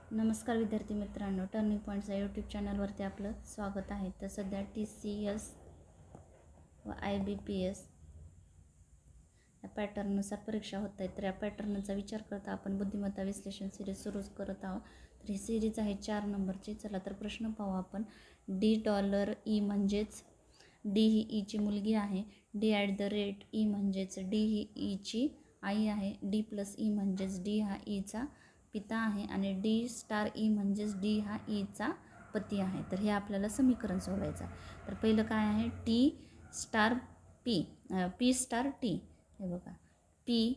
नमस्कार विद्यार्थी मित्रांनो, टर्निंग पॉईंट्स या यूट्यूब चॅनलवरती आपलं स्वागत आहे. तर सध्या TCS व IBPS या पॅटर्ननुसार परीक्षा होत आहेत. तर या पॅटर्नचा विचार करता आपण बुद्धिमत्ता विश्लेषण सिरीज सुरू करत आहोत. तर ही सिरीज आहे 4 नंबरची. चला तर प्रश्न पाहू आपण. $E म्हणजेच D ही ईची मुलगी आहे. D@E म्हणजेच D ही ईची आई आहे. D+E म्हणजेच D हा ईचा पिता आहे आणि D*E म्हणजेच D हा ईचा पती आहे. तर हे आपल्याला समीकरण सोडवायचं आहे. तर पहिलं काय आहे P*T हे बघा, P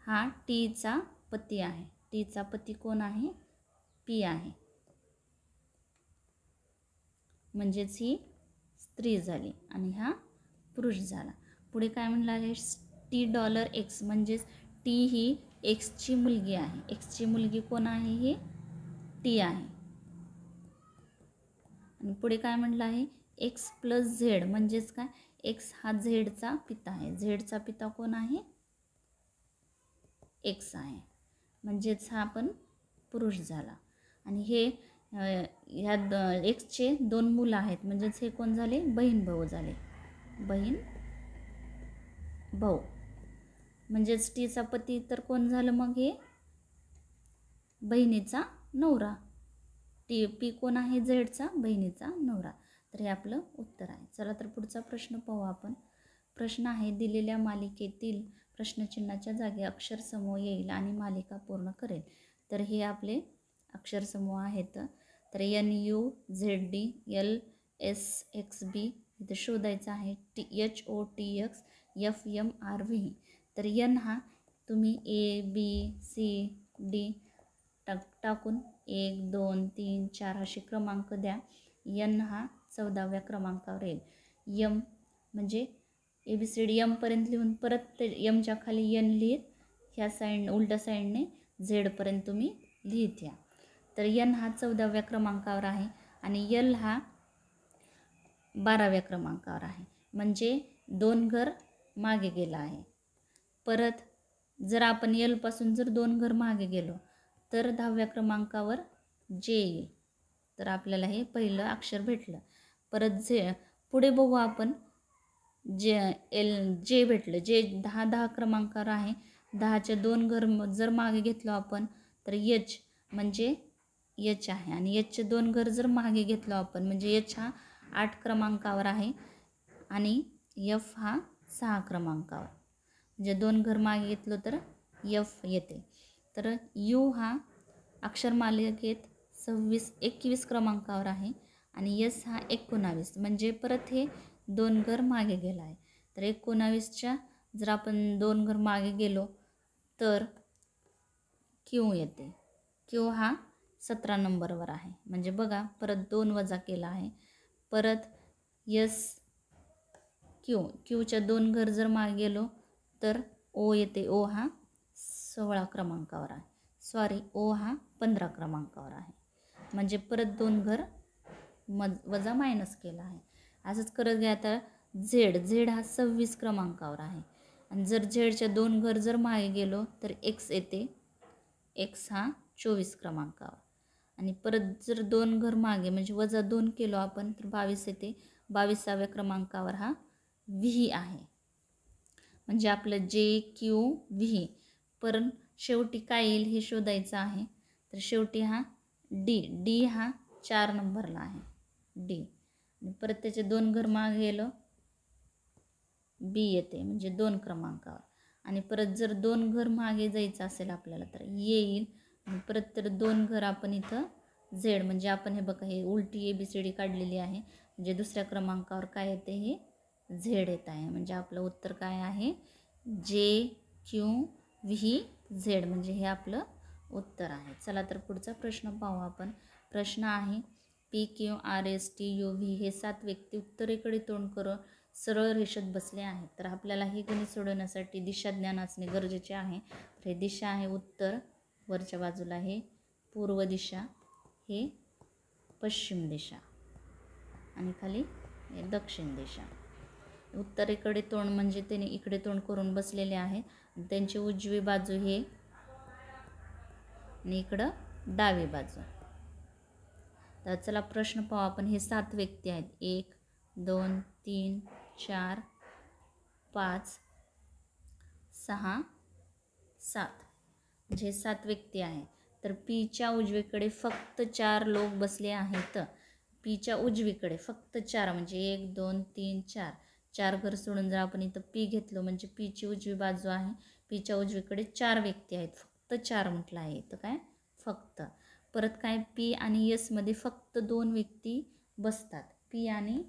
हा टीचा पती आहे. टीचा पती कोण आहे? P आहे, म्हणजेच ही स्त्री झाली आणि हा पुरुष झाला. पुढे काय म्हणलं आहे $T म्हणजेच T ही Xची मुलगी आहे. Xची मुलगी कोण आहे? ही T आहे. आणि पुढे काय म्हणलं आहे X+Z म्हणजेच काय? X हा झेडचा पिता आहे. झेडचा पिता कोण आहे? X आहे, म्हणजेच हा पण पुरुष झाला. आणि हे ह्या Xचे 2 मुलं आहेत, म्हणजेच हे कोण झाले? बहीण भाऊ झाले. बहीण भाऊ म्हणजेच टीचा पती तर कोण झालं मग? हे बहिणीचा नवरा. P कोण आहे? झेडचा बहिणीचा नवरा. तर हे आपलं उत्तर आहे. चला तर पुढचा प्रश्न पाहू आपण. प्रश्न आहे दिलेल्या मालिकेतील प्रश्नचिन्हाच्या जागी अक्षरसमूह येईल आणि मालिका पूर्ण करेल. तर हे आपले अक्षरसमूह आहेत. तर NUZD LSXB इथे शोधायचं आहे. HOTX FMRV. तर N हा तुम्ही ABCD टाकून 1 2 3 4 असे क्रमांक द्या. N हा 14व्या क्रमांकावर येईल. M म्हणजे ABCD M पर्यंत लिहून परत ते Mच्या खाली N लिहित ह्या साईड उलट्या साईडने Z पर्यंत तुम्ही लिहित या. तर N हा 14व्या क्रमांकावर आहे आणि L हा 12व्या क्रमांकावर आहे, म्हणजे 2 घर मागे गेला आहे. परत जर आपण L पासून जर 2 घर मागे गेलो तर 10व्या क्रमांकावर J येईल. तर आपल्याला हे पहिलं अक्षर भेटलं. परत पुढे बघू आपण J भेटलं. J 10 क्रमांकावर आहे. 10चे 2 घर जर मागे घेतलो आपण तर H म्हणजे H आहे आणि Hचे 2 घर जर मागे घेतलो आपण म्हणजे H हा 8 क्रमांकावर आहे आणि F हा 6 क्रमांकावर, म्हणजे 2 घर मागे घेतलो तर F येते. तर U हा अक्षरमालिकेत 21 क्रमांकावर आहे आणि S हा 19, म्हणजे परत हे 2 घर मागे गेला आहे. तर 19च्या जर आपण 2 घर मागे गेलो तर Q येते. Q हा 17 नंबरवर आहे, म्हणजे बघा परत 2 वजा केला आहे. परत Qच्या 2 घर जर मागे गेलो तर O येते. O हा 16 क्रमांकावर आहे. O हा 15 क्रमांकावर आहे, म्हणजे परत 2 घर वजा मायनस केला आहे. असंच करत घ्या. आता Z हा 26 क्रमांकावर आहे आणि जर Zच्या 2 घर जर मागे गेलो तर X येते. X हा 24 क्रमांकावर आणि परत जर 2 घर मागे म्हणजे वजा 2 केलो आपण तर 22 येते. 22व्या क्रमांकावर हा V आहे, म्हणजे आपलं JQV. पण शेवटी काय येईल हे शोधायचं आहे. तर शेवटी हा D हा 4 नंबरला आहे. D आणि परत त्याचे 2 घर मागे गेलो B येते, म्हणजे 2 क्रमांकावर. आणि परत जर 2 घर मागे जायचं असेल आपल्याला तर येईल आणि परत तर 2 घर आपण इथं Z, म्हणजे आपण हे बघा हे उलटी ABCD काढलेली आहे, म्हणजे दुसऱ्या क्रमांकावर काय येते? हे Z येत आहे. म्हणजे आपलं उत्तर काय आहे? JQVZ, म्हणजे हे आपलं उत्तर आहे. चला तर पुढचा प्रश्न पाहू आपण. प्रश्न आहे PQRSTUV हे 7 व्यक्ती उत्तरेकडे तोंड करून सरळ रेषेत बसले आहेत. तर आपल्याला हे गणित सोडवण्यासाठी दिशा ज्ञान असणे गरजेचे आहे. तर हे दिशा आहे उत्तर, वरच्या बाजूला हे पूर्व दिशा, हे पश्चिम दिशा आणि खाली हे दक्षिण दिशा. उत्तरेकडे तोंड म्हणजे त्याने इकडे तोंड करून बसलेले आहेत. त्यांची उजवी बाजू हे आणि इकडं डावी बाजू. तर चला प्रश्न पाहू आपण. हे 7 व्यक्ती आहेत. 1 2 3 4 5 6 7, म्हणजे 7 व्यक्ती आहे. तर पीच्या उजवीकडे फक्त 4 लोक बसले आहेत. पीच्या उजवीकडे फक्त 4, म्हणजे 1 2 3 4, 4 घर सोडून जर आपण इथं पी घेतलं म्हणजे पीची उजवी बाजू आहे. पीच्या उजवीकडे 4 व्यक्ती आहेत. फक्त 4 म्हटलं आहे. तर काय फक्त. परत काय पी आणि एसमध्ये फक्त 2 व्यक्ती बसतात. पी आणि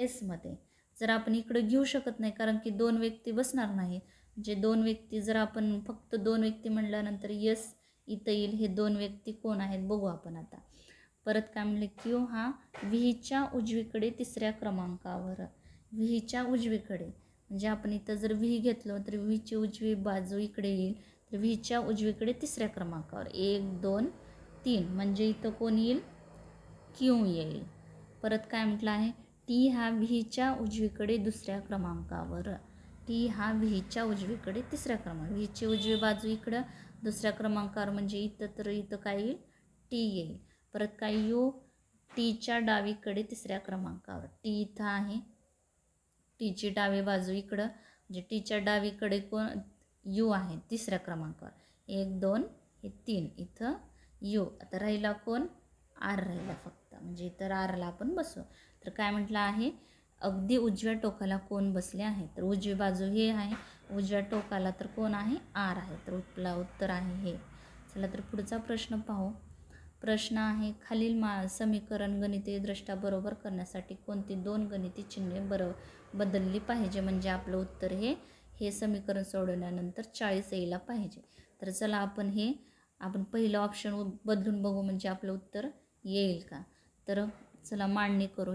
एसमध्ये जर आपण इकडं घेऊ शकत नाही, कारण की 2 व्यक्ती बसणार नाही. जे 2 व्यक्ती जर आपण फक्त 2 व्यक्ती म्हटल्यानंतर यस इथं येईल. हे 2 व्यक्ती कोण आहेत बघू आपण आता. परत काय म्हणले, क्यू हा व्हीच्या उजवीकडे 3ऱ्या क्रमांकावर. व्हीच्या उजवीकडे म्हणजे आपण इथं जर व्ही घेतलं तर व्हीची उजवी बाजू इकडे येईल. तर व्हीच्या उजवीकडे 3ऱ्या क्रमांकावर 1 2 3, म्हणजे इथं कोण येईल, क्यू येईल. परत काय म्हटलं आहे, टी हा व्हीच्या उजवीकडे 2ऱ्या क्रमांकावर. टी हा व्हीच्या उजवीकडे 3ऱ्या क्रमांक. व्हीची उजवी बाजू इकडं 2ऱ्या क्रमांकावर, म्हणजे इथं तर इथं काय येईल, टी येईल. परत काय यू टीच्या डावीकडे 3ऱ्या क्रमांकावर. टी इथं आहे. टीची डावी बाजू इकडं, म्हणजे टीच्या डावीकडे कोण, यू आहे 3ऱ्या क्रमांकावर. 1 2 हे 3 इथं यू. आता राहिला कोण, आर राहिला फक्त, म्हणजे इतर आरला आपण बसू. तर काय म्हटलं आहे, अगदी उजव्या टोकाला कोण बसले आहे. तर उजवी बाजू हे आहे. उजव्या टोकाला तर कोण आहे, आर आहे. तर आपला उत्तर आहे हे. चला तर पुढचा प्रश्न पाहू. प्रश्न आहे, खालील समीकरण गणितीयदृष्ट्या बरोबर करण्यासाठी कोणती 2 गणिती चिन्हे बदलली पाहिजे. म्हणजे आपलं उत्तर हे समीकरण सोडवल्यानंतर 40 यायला पाहिजे. तर चला आपण पहिलं ऑप्शन बदलून बघू, म्हणजे आपलं उत्तर येईल का. तर चला मांडणी करू.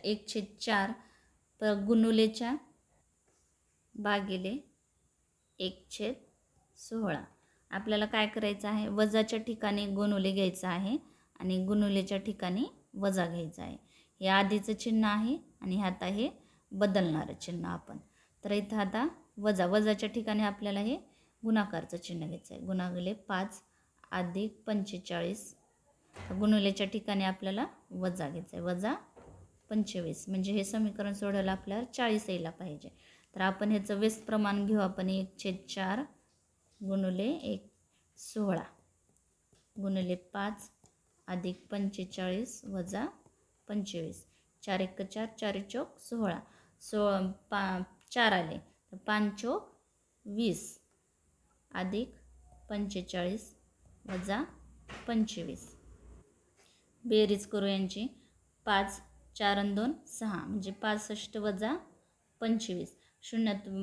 1/4 गुणुलेच्या भागिले 1/16. आपल्याला काय करायचं आहे, वजाच्या ठिकाणी गुणुले घ्यायचं आहे आणि गुणुलेच्या ठिकाणी वजा घ्यायचं आहे. हे आधीचं चिन्ह आहे आणि आता हे बदलणारं चिन्ह आपण. तर इथं आता वजाच्या ठिकाणी आपल्याला हे गुणाकारचं चिन्ह घ्यायचं आहे. गुणागले 5 अधिक 45. गुणुलेच्या ठिकाणी आपल्याला वजा घ्यायचं आहे. वजा 25, म्हणजे हे समीकरण सोडवायला आपल्याला 40 यायला पाहिजे. तर आपण ह्याचं व्यस्त प्रमाण घेऊ. आपण 1/4 गुणुले 16 गुणुले 5 अधिक 45 वजा 25. 4 1 4, 4 चौक 16. 4 आले तर 5 चौक 20 अधिक 45 वजा 25. बेरीज करू यांची. 5 4 आणि 2 6, म्हणजे 65 वजा 25.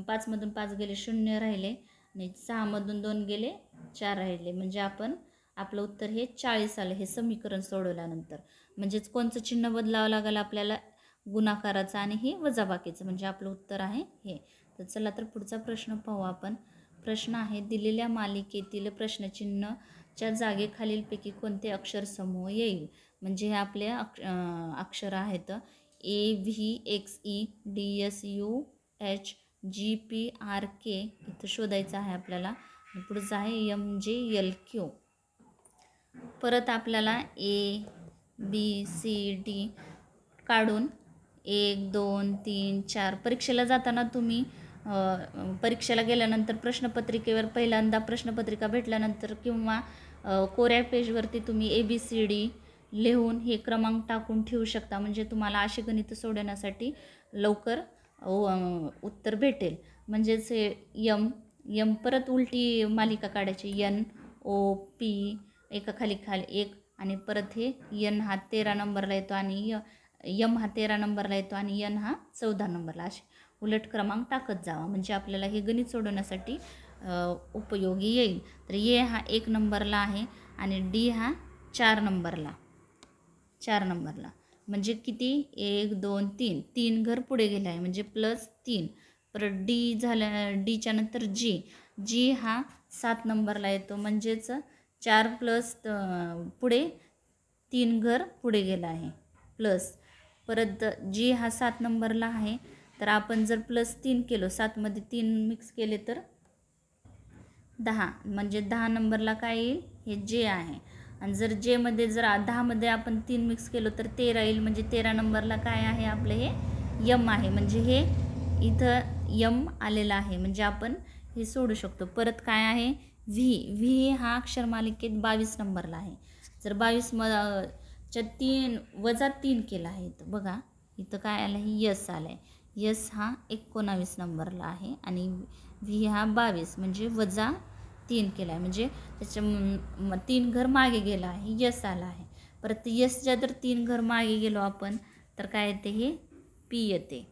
5मधून 5 गेले 0 राहिले आणि 6मधून 2 गेले 4 राहिले, म्हणजे आपलं उत्तर हे 40 आलं. हे समीकरण सोडवल्यानंतर म्हणजेच कोणचं चिन्ह बदलावं लागेल आपल्याला, गुणाकाराचं आणि हे वजाबाकीचं, म्हणजे आपलं उत्तर आहे हे. तर चला तर पुढचा प्रश्न पाहू आपण. प्रश्न आहे, दिलेल्या मालिकेतील प्रश्नचिन्हच्या जागे खालीलपैकी कोणते अक्षर समूह येईल. म्हणजे हे आपले अक्षर आहेत AVXEDSUHGPRK इथं शोधायचं आहे आपल्याला. पुढचं आहे MJLQ. परत आपल्याला ABCD काढून 1 2 3 4 परीक्षेला जाताना तुम्ही परीक्षेला गेल्यानंतर प्रश्नपत्रिकेवर पहिल्यांदा प्रश्नपत्रिका भेटल्यानंतर किंवा कोऱ्या पेजवरती तुम्ही ABCD लिहून हे क्रमांक टाकून ठेवू शकता. म्हणजे तुम्हाला अशी गणितं सोडवण्यासाठी लवकर उत्तर भेटेल. म्हणजेच हे यम परत उलटी मालिका काढायची. NOP एका खाली एक, आणि परत हे N हा 13 नंबरला येतो आणि M हा 13 नंबरला येतो आणि N हा 14 नंबरला. असे उलट क्रमांक टाकत जावा, म्हणजे आपल्याला हे गणित सोडवण्यासाठी उपयोगी येईल. तर A हा 1 नंबरला आहे आणि D हा 4 नंबरला. म्हणजे किती, 1 2 3, 3 घर पुढे गेलं आहे म्हणजे +3. परत D झालं, Dच्या नंतर G हा 7 नंबरला येतो, म्हणजेच 4 प्लस पुढे 3 घर पुढे गेलं आहे प्लस. परत G हा 7 नंबरला आहे, तर आपण जर +3 केलो, 7मध्ये 3 मिक्स केले तर 10, म्हणजे 10 नंबरला काय येईल, हे J आहे. आणि जर जेमध्ये जर 10मध्ये आपण 3 मिक्स केलो तर 13 येईल. म्हणजे 13 नंबरला काय आहे आपलं हे यम आहे. म्हणजे हे इथं यम आलेलं आहे. म्हणजे आपण हे सोडू शकतो. परत काय आहे व्ही हा अक्षरमालिकेत 22 नंबरला आहे. जर 22 च्या 3 केला आहे तर बघा इथं काय आलं आहे यस आलं आहे. यस हा 19 नंबरला आहे आणि व्ही हा 22 म्हणजे -3 केला आहे. म्हणजे त्याच्या 3 घर मागे गेला आहे. यस आला आहे. परत यसच्या जर 3 घर मागे गेलो आपण तर काय येते हे पी येते.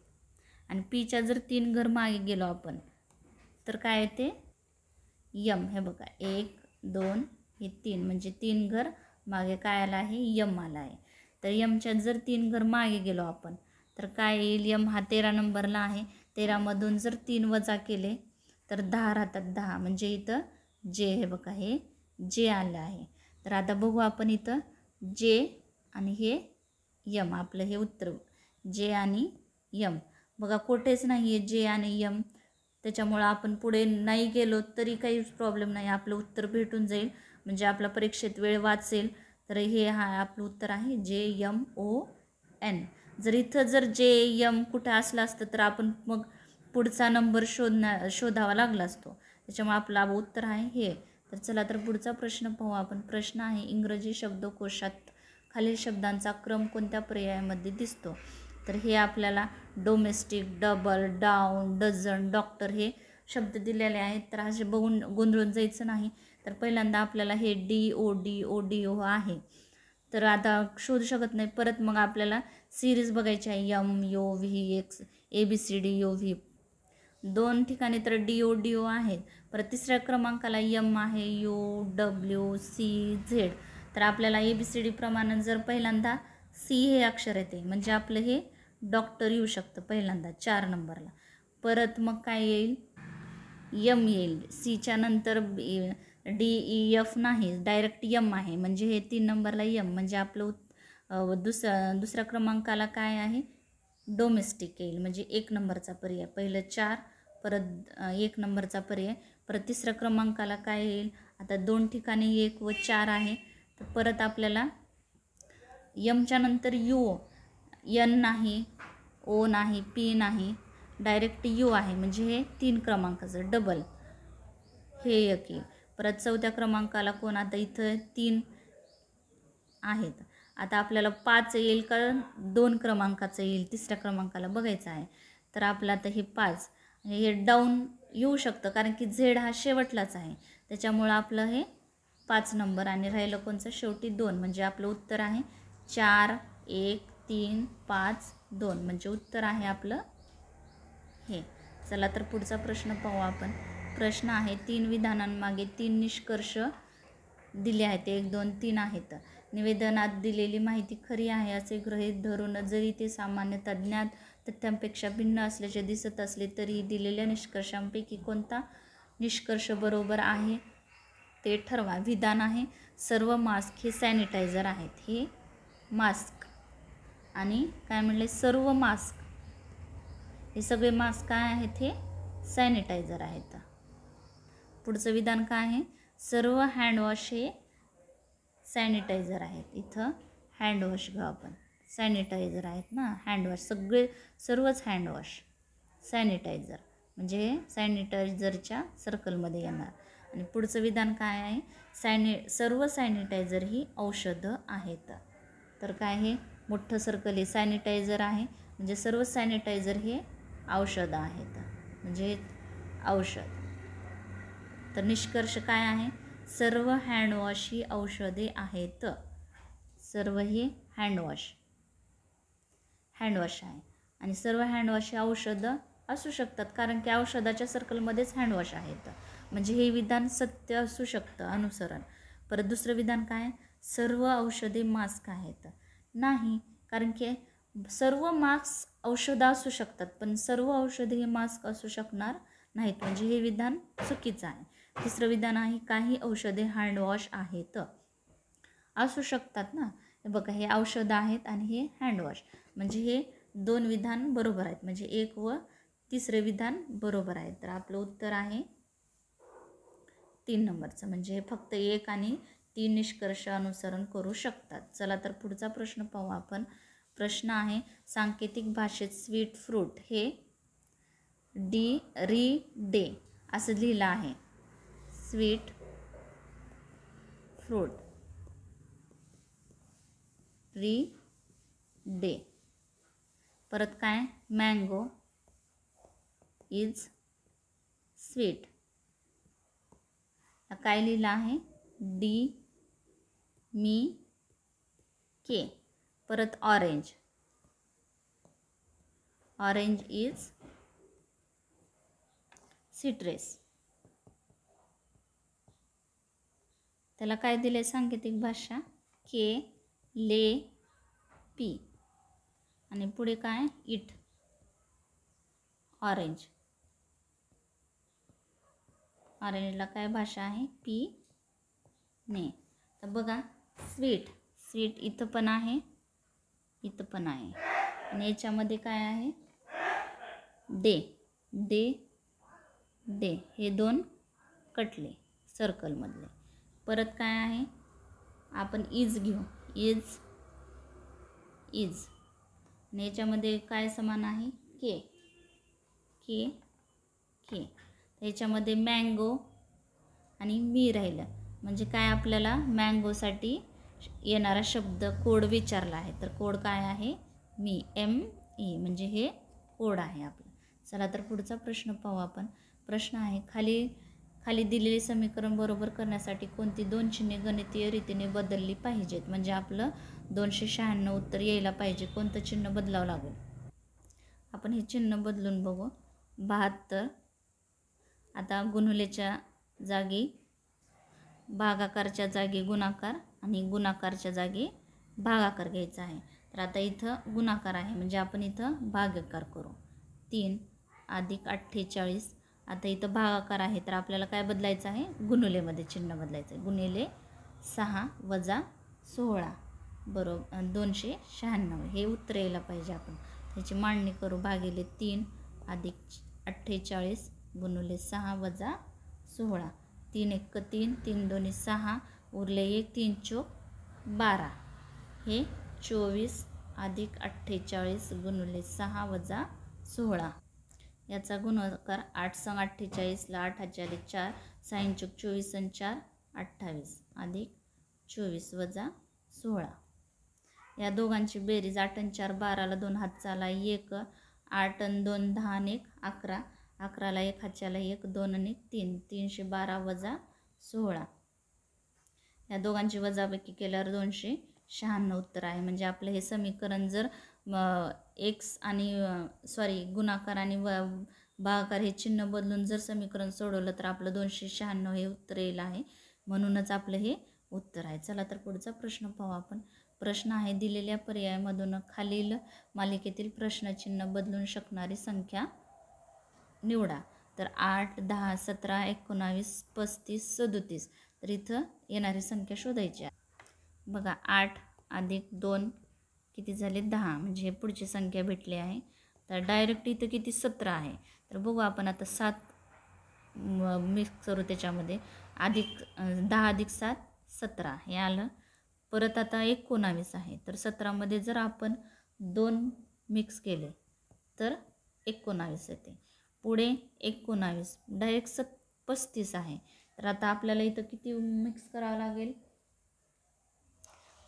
आणि पीच्या जर 3 घर मागे गेलो आपण तर काय येते यम. हे बघा 1 2 हे 3 म्हणजे 3 घर मागे काय आला आहे यम आला आहे. तर यमच्या जर 3 घर मागे गेलो आपण तर काय येईल यम हा 13 नंबरला आहे. 13मधून जर 3 वजा केले तर 10 राहतात. 10 म्हणजे इथं जे हे बघा हे जे आलं आहे. तर आता बघू आपण इथं जे आणि हे यम आपलं हे उत्तर जे आणि यम बघा कुठेच नाही आहे जे आणि यम. त्याच्यामुळं आपण पुढे नाही गेलो तरी काही प्रॉब्लेम नाही. आपलं उत्तर भेटून जाईल. म्हणजे आपला परीक्षेत वेळ वाचेल. तर हे हा आपलं उत्तर आहे JMON. जर इथं जर JM कुठं असलं असतं तर आपण मग पुढचा नंबर शोधावा लागला असतो. त्याच्यामुळे आपलं उत्तर आहे हे. तर चला तर पुढचा प्रश्न पाहू आपण. प्रश्न आहे इंग्रजी शब्दकोशात खालील शब्दांचा क्रम कोणत्या पर्यायामध्ये दिसतो. तर हे आपल्याला domestic, double, down, dozen, doctor हे शब्द दिलेले आहेत. तर असे बघून गोंधळून जायचं नाही. तर पहिल्यांदा आपल्याला हे DODO आहे. तर आता शोधू शकत नाही. परत मग आपल्याला सिरीज बघायची आहे MOVX ABCDOV. 2 ठिकाणी तर DODO आहेत. परत तिसऱ्या क्रमांकाला M आहे UWCZ. तर आपल्याला ABCD प्रमाणे जर पहिल्यांदा C हे अक्षर येते म्हणजे आपलं हे डॉक्टर येऊ शकतं पहिल्यांदा 4 नंबरला. परत मग काय येईल यम येईल. सीच्या नंतर DEF नाही डायरेक्ट यम आहे म्हणजे हे 3 नंबरला यम म्हणजे आपलं दुसऱ्या क्रमांकाला काय आहे डोमेस्टिक येईल. म्हणजे 1 नंबरचा पर्याय. पहिलं 4 परत 1 नंबरचा पर्याय. परत तिसऱ्या क्रमांकाला काय येईल आता 2 ठिकाणी 1 व 4 आहे. तर परत आपल्याला यमच्या नंतर N नाही, O नाही, P नाही, डायरेक्ट U आहे म्हणजे हे 3 क्रमांकाचं डबल हे एक येईल. परत 4थ्या क्रमांकाला कोण आता इथं 3 आहेत. आता आपल्याला 5 येईल का 2 क्रमांकाचं येईल तिसऱ्या क्रमांकाला बघायचं आहे. तर आपलं आता हे 5 हे डाऊन येऊ शकतं कारण की झेड हा शेवटलाच आहे. त्याच्यामुळं आपलं हे 5 नंबर आणि राहिलं कोणचं शेवटी 2 म्हणजे आपलं उत्तर आहे 4 1 3 5 2 म्हणजे उत्तर आहे आपलं हे. चला तर पुढचा प्रश्न पाहू आपण. प्रश्न आहे 3 विधानांमागे 3 निष्कर्ष दिले आहेत. 1 2 3 आहेत. निवेदनात दिलेली माहिती खरी आहे असे गृहीत धरून जरी ते सामान्यतः ज्ञात तथ्यांपेक्षा भिन्न असल्याचे दिसत असले तरी दिलेल्या निष्कर्षांपैकी कोणता निष्कर्ष बरोबर आहे ते ठरवा. विधान आहे सर्व मास्क हे सॅनिटायझर आहेत. हे मास्क आणि काय म्हणले सर्व मास्क हे सगळे मास्क काय आहेत हे सॅनिटायझर आहेत. पुढचं विधान काय आहे सर्व हँडवॉश हे सॅनिटायझर आहेत. इथं हँडवॉश घेऊ आपण. सॅनिटायझर आहेत ना हँडवॉश सर्वच हँडवॉश सॅनिटायझर म्हणजे हे सॅनिटायझरच्या सर्कलमध्ये येणार. आणि पुढचं विधान काय आहे सर्व सॅनिटायझर ही औषधं आहेत. तर काय हे मोठं सर्कल हे सॅनिटायझर आहे म्हणजे सर्व सॅनिटायझर हे औषधं आहेत म्हणजे औषध. तर निष्कर्ष काय आहे सर्व हँडवॉश ही औषधे आहेत. सर्व हे हँडवॉश आहे आणि सर्व हँडवॉश ही औषधं असू शकतात कारण की औषधाच्या सर्कलमध्येच हँडवॉश आहेत म्हणजे हे विधान सत्य असू शकतं अनुसरण. परत दुसरं विधान काय सर्व औषधे मास्क आहेत. नाही कारण की सर्व मास्क औषधं असू शकतात पण सर्व औषधे हे मास्क असू शकणार नाहीत म्हणजे हे विधान चुकीचं आहे. तिसरं विधान आहे काही औषधे हँडवॉश आहेत असू शकतात ना. हे बघा हे औषधं आहेत आणि हे हँडवॉश म्हणजे हे 2 विधान बरोबर आहेत म्हणजे 1 व तिसरे विधान बरोबर आहे. तर आपलं उत्तर आहे 3 नंबरचं म्हणजे फक्त 1 आणि तीन निष्कर्ष अनुसरण करू शकतात. चला तर पुढचा प्रश्न पाहू आपण. प्रश्न आहे, सांकेतिक भाषेत स्वीट फ्रूट हे डे असं लिहिलं आहे. Sweet fruit day. परत काय, मँगो इज स्वीट. काय लिहिलं आहे, के. परत ऑरेंज इज सिट्रस. त्याला काय दिले सांकेतिक भाषा, के, ले, पी. आणि पुढे काय, इट, ऑरेंजला काय भाषा आहे, पी, ने. तर बघा, स्वीट इथं पण आहे, इथं पण आहे. आणि याच्यामध्ये काय आहे, डे हे दोन कटले सर्कलमधले. परत काय आहे, आपण इज घेऊ, इज. आणि याच्यामध्ये काय समान आहे, के. याच्यामध्ये मँगो आणि मी राहिलं. म्हणजे काय, आपल्याला मँगोसाठी येणारा शब्द कोड विचारला आहे. तर कोड काय आहे, मी, ME. म्हणजे हे कोड आहे आपलं. चला तर पुढचा प्रश्न पाहू आपण. प्रश्न आहे, खाली दिलेले समीकरण बरोबर करण्यासाठी कोणती दोन चिन्हे गणितीय रीतीने बदलली पाहिजेत. म्हणजे आपलं 296 उत्तर यायला पाहिजे. कोणतं चिन्ह बदलावं लागेल, आपण हे चिन्ह बदलून बघू. 72. आता गुणुलेच्या जागी भागाकारच्या जागी गुणाकार आणि गुणाकारच्या जागी भागाकार घ्यायचा आहे. तर आता इथं गुणाकार आहे म्हणजे आपण इथं भागाकार करू. 3 + 48. आता इथं भागाकार आहे तर आपल्याला काय बदलायचं आहे, गुणुलेमध्ये चिन्ह बदलायचं आहे. गुणिले 6 - 16 बरोबर 296. हे उत्तर यायला पाहिजे. आपण त्याची मांडणी करू. भागिले 3 + 48 गुणिले 6 - 16. 3 × 1 = 3, 3 × 2 = 6, उरले 1, 3 × 4 = 12. हे 24 + 48 गुणिले 6 - 16. याचा गुणाकार 8 × 48 8 × 4 6 × 24 = 4 28 + 24 - 16. या दोघांची बेरीज 8 × 4 12ला 2 हातचाला 1, 8 × 2 10 आणि 1 11, 11ला 1 हातचाला 1, 2 आणि 1 3, 312 - 16. या दोघांची वजाबाकी केल्यावर 296 उत्तर आहे. म्हणजे आपलं हे समीकरण जर एक्स आणि गुणाकार आणि भागाकार हे चिन्ह बदलून जर समीकरण सोडवलं तर आपलं 296 हे उत्तर येईल आहे. म्हणूनच आपलं हे उत्तर आहे. चला तर पुढचा प्रश्न पाहू आपण. प्रश्न आहे, दिलेल्या पर्यायामधून खालील मालिकेतील प्रश्नचिन्ह बदलून शकणारी संख्या निवडा. तर 8 10 17 19 35 37. तर इथं येणारी संख्या शोधायची आहे. बघा 8 + 2 किती झाले, 10. म्हणजे हे पुढची संख्या भेटली आहे. तर डायरेक्ट इथं किती, 17 आहे. तर बघू आपण आता 7 मिक्स करू त्याच्यामध्ये. 10 + 7 17 हे आलं. परत आता 19 आहे. तर 17मध्ये जर आपण 2 मिक्स केले तर 19 येते. पुढे 19 डायरेक्ट 35 आहे. तर आता आपल्याला इथं किती मिक्स करावं लागेल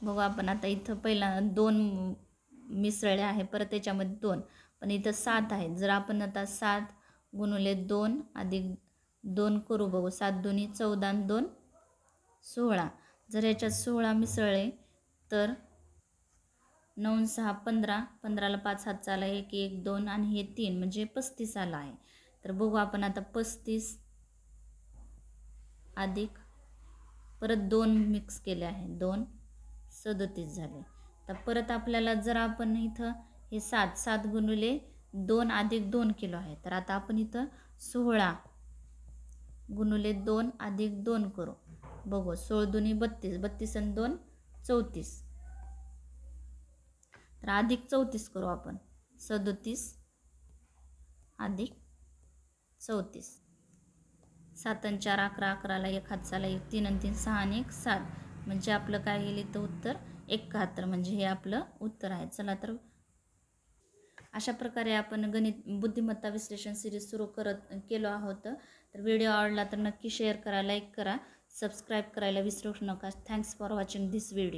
बघू आपण. आता इथं पहिला 2 मिसळले आहे, परत त्याच्यामध्ये 2, पण इथं 7 आहे. जर आपण आता 7 गुणिले 2 + 2 करू बघू. 7 2 = 14 आणि 2 16. जर याच्यात 16 मिसळले तर 9 6 15, 15ला 5 हातचाला 1 1 2 आणि हे 3 म्हणजे 35 आला आहे. तर बघू आपण आता 35 अधिक परत 2 मिक्स केले आहे, 2 37 झाले. तर परत आपल्याला जर आपण इथं हे 7 गुणिले 2 + 2 केलो आहे. तर आता आपण इथं 16 गुणिले 2 + 2 करू बघू. 16 2 = 32, 32 आणि 2 34. तर अधिक 34 करू आपण. 37 अधिक 34. 7 आणि 4 11, 11ला 1 हातचाला 1, 3 आणि 3 6 आणि 1 7. म्हणजे आपलं काय येईल इथं उत्तर 71, म्हणजे हे आपलं उत्तर आहे. चला तर अशा प्रकारे आपण गणित बुद्धिमत्ता विश्लेषण सिरीज सुरू केलो आहोत. तर व्हिडिओ आवडला तर नक्की शेअर करा, लाईक करा, सबस्क्राईब करायला विसरू नका. Thanks for watching this video.